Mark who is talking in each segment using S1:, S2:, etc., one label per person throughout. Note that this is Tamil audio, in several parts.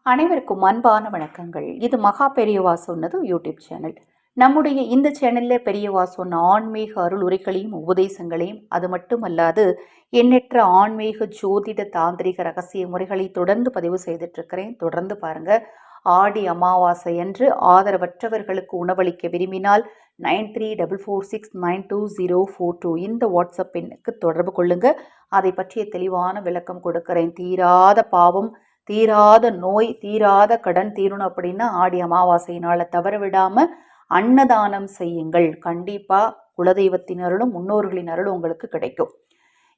S1: அனைவருக்கும் அன்பான வணக்கங்கள். இது மகா பெரியவா சொன்னது யூடியூப் சேனல். நம்முடைய இந்த சேனலில் பெரியவா சொன்ன ஆன்மீக அருள் உரைகளையும் உபதேசங்களையும், அது மட்டுமல்லாது எண்ணற்ற ஆன்மீக ஜோதிட தாந்திரிக ரகசிய முறைகளை தொடர்ந்து பதிவு செய்துட்ருக்கிறேன். தொடர்ந்து பாருங்கள். ஆடி அமாவாசை அன்று ஆதரவற்றவர்களுக்கு உணவளிக்க விரும்பினால் 9344692042 இந்த வாட்ஸ்அப் எண்ணுக்கு தொடர்பு கொள்ளுங்கள். அதை பற்றிய தெளிவான விளக்கம் கொடுக்கிறேன். தீராத பாவம், தீராத நோய், தீராத கடன் தீரணும் அப்படின்னா ஆடி அமாவாசை நாளை தவற விடாமல் அன்னதானம் செய்யுங்கள். கண்டிப்பாக குலதெய்வத்தின் அருளும் முன்னோர்களின் அருளும் உங்களுக்கு கிடைக்கும்.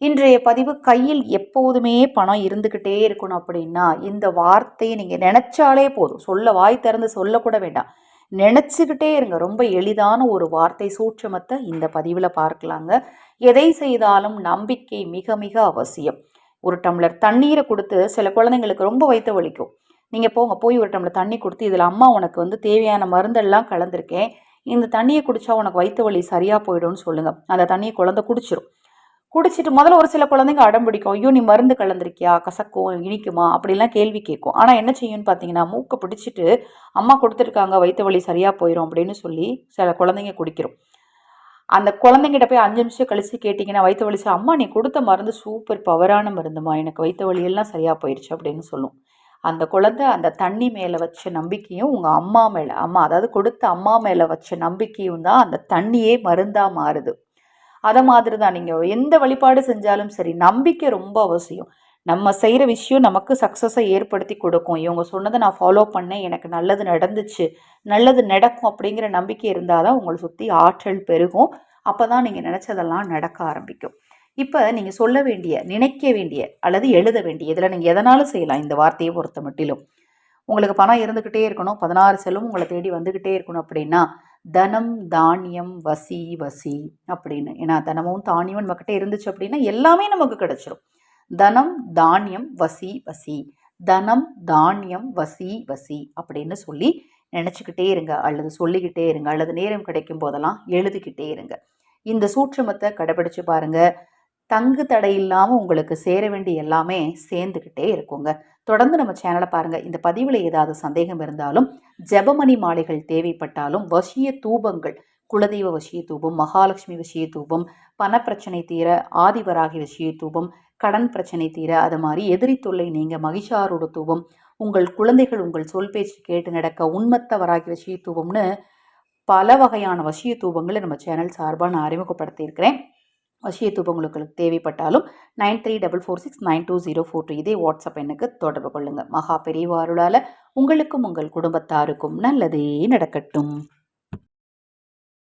S1: இன்றைய பதிவு, கையில் எப்போதுமே பணம் இருந்துக்கிட்டே இருக்கணும் அப்படின்னா இந்த வார்த்தையை நீங்கள் நினச்சாலே போதும். வாய் திறந்து சொல்லக்கூட வேண்டாம், நினச்சிக்கிட்டே இருங்க. ரொம்ப எளிதான ஒரு வார்த்தை சூட்சமத்தை இந்த பதிவில் பார்க்கலாங்க. எதை செய்தாலும் நம்பிக்கை மிக மிக அவசியம். ஒரு டம்ளர் தண்ணீரை கொடுத்து, சில குழந்தைங்களுக்கு ரொம்ப வயிற்று வலிக்கும், நீங்கள் போய் ஒரு டம்ளர் தண்ணி கொடுத்து, இதில் அம்மா உனக்கு தேவையான மருந்தெல்லாம் கலந்துருக்கேன், இந்த தண்ணியை குடித்தா உனக்கு வயிற்று வலி சரியாக போயிடும்னு சொல்லுங்கள். அந்த தண்ணியை குழந்தை குடிச்சிடும். குடிச்சிட்டு முதல்ல ஒரு சில குழந்தைங்க அடம் பிடிக்கும், ஐயோ நீ மருந்து கலந்துருக்கியா, கசக்கும், இனிக்குமா, அப்படிலாம் கேள்வி கேட்கும். ஆனால் என்ன செய்யும்னு பார்த்தீங்கன்னா, மூக்கை பிடிச்சிட்டு அம்மா கொடுத்துருக்காங்க வயிற்று வலி சரியாக போயிடும் அப்படின்னு சொல்லி சில குழந்தைங்க குடிக்கிறோம். அந்த குழந்தைங்கிட்ட போய் 5 நிமிஷம் கழிச்சு கேட்டிங்கன்னா, வயிற்று வலிச்சு, அம்மா நீ கொடுத்த மருந்து சூப்பர் பவரான மருந்துமா, எனக்கு வயிற்று வலியெல்லாம் சரியாக போயிடுச்சு அப்படின்னு சொல்லும். அந்த குழந்தை அந்த தண்ணி மேலே வச்ச நம்பிக்கையும் உங்கள் அம்மா மேலே, அதாவது கொடுத்த அம்மா மேலே வச்ச நம்பிக்கையும் தான் அந்த தண்ணியே மருந்தாக மாறுது. அதை மாதிரி தான் நீங்கள் எந்த வழிபாடு செஞ்சாலும் சரி, நம்பிக்கை ரொம்ப அவசியம். நம்ம செய்கிற விஷயம் நமக்கு சக்ஸஸை ஏற்படுத்தி கொடுக்கும். இவங்க சொன்னதை நான் ஃபாலோ பண்ணேன், எனக்கு நல்லது நடந்துச்சு, நல்லது நடக்கும் அப்படிங்கிற நம்பிக்கை இருந்தால் தான் உங்களை சுற்றி ஆற்றல் பெருகும். அப்போ தான் நீங்கள் நினச்சதெல்லாம் நடக்க ஆரம்பிக்கும். இப்போ நீங்கள் சொல்ல வேண்டிய, நினைக்க வேண்டிய அல்லது எழுத வேண்டிய, இதில் நீங்கள் எதனாலும் செய்யலாம். இந்த வார்த்தையை பொறுத்த மட்டிலும் உங்களுக்கு பணம் இருந்துக்கிட்டே இருக்கணும், 16 செல்வம் உங்களை தேடி வந்துக்கிட்டே இருக்கணும் அப்படின்னா, தனம் தானியம் வசி வசி அப்படின்னு. ஏன்னா தனமும் தானியமும் நம்மக்கிட்ட இருந்துச்சு அப்படின்னா எல்லாமே நமக்கு கிடைச்சிரும். தனம் தானியம் வசி வசி, தனம் தானியம் வசி வசி அப்படின்னு சொல்லி நினச்சிக்கிட்டே இருங்க, அல்லது சொல்லிக்கிட்டே இருங்க, அல்லது நேரம் கிடைக்கும் போதெல்லாம் எழுதிக்கிட்டே இருங்க. இந்த சூட்சமத்தை கடைபிடிச்சு பாருங்கள். தங்கு தடை இல்லாமல் உங்களுக்கு சேர வேண்டிய எல்லாமே சேர்ந்துக்கிட்டே இருக்குங்க. தொடர்ந்து நம்ம சேனலை பாருங்கள். இந்த பதிவில் ஏதாவது சந்தேகம் இருந்தாலும், ஜெபமணி மாலைகள் தேவைப்பட்டாலும், வசிய தூபங்கள், குலதெய்வ வசிய தூபம், மகாலட்சுமி வசிய தூபம், பணப்பிரச்சனை தீர ஆதிவராகி வசிய தூபம், கடன் பிரச்சனை தீர, அது மாதிரி எதிரி தொல்லை நீங்க மகிஷாரோட தூபம், உங்கள் குழந்தைகள் உங்கள் சொல் பேச்சு கேட்டு நடக்க உண்மத்த வராகி வசிய தூபம்னு பல வகையான வசிய தூபங்களை நம்ம சேனல் சார்பாக நான் அறிமுகப்படுத்தியிருக்கிறேன். வசிய தூபம் உங்களுக்கு தேவைப்பட்டாலும் 9344692042 இதே வாட்ஸ்அப் எண்ணுக்கு தொடர்பு கொள்ளுங்கள். மகா பெரியவா அருளால் உங்களுக்கும் உங்கள் குடும்பத்தாருக்கும் நல்லதே நடக்கட்டும்.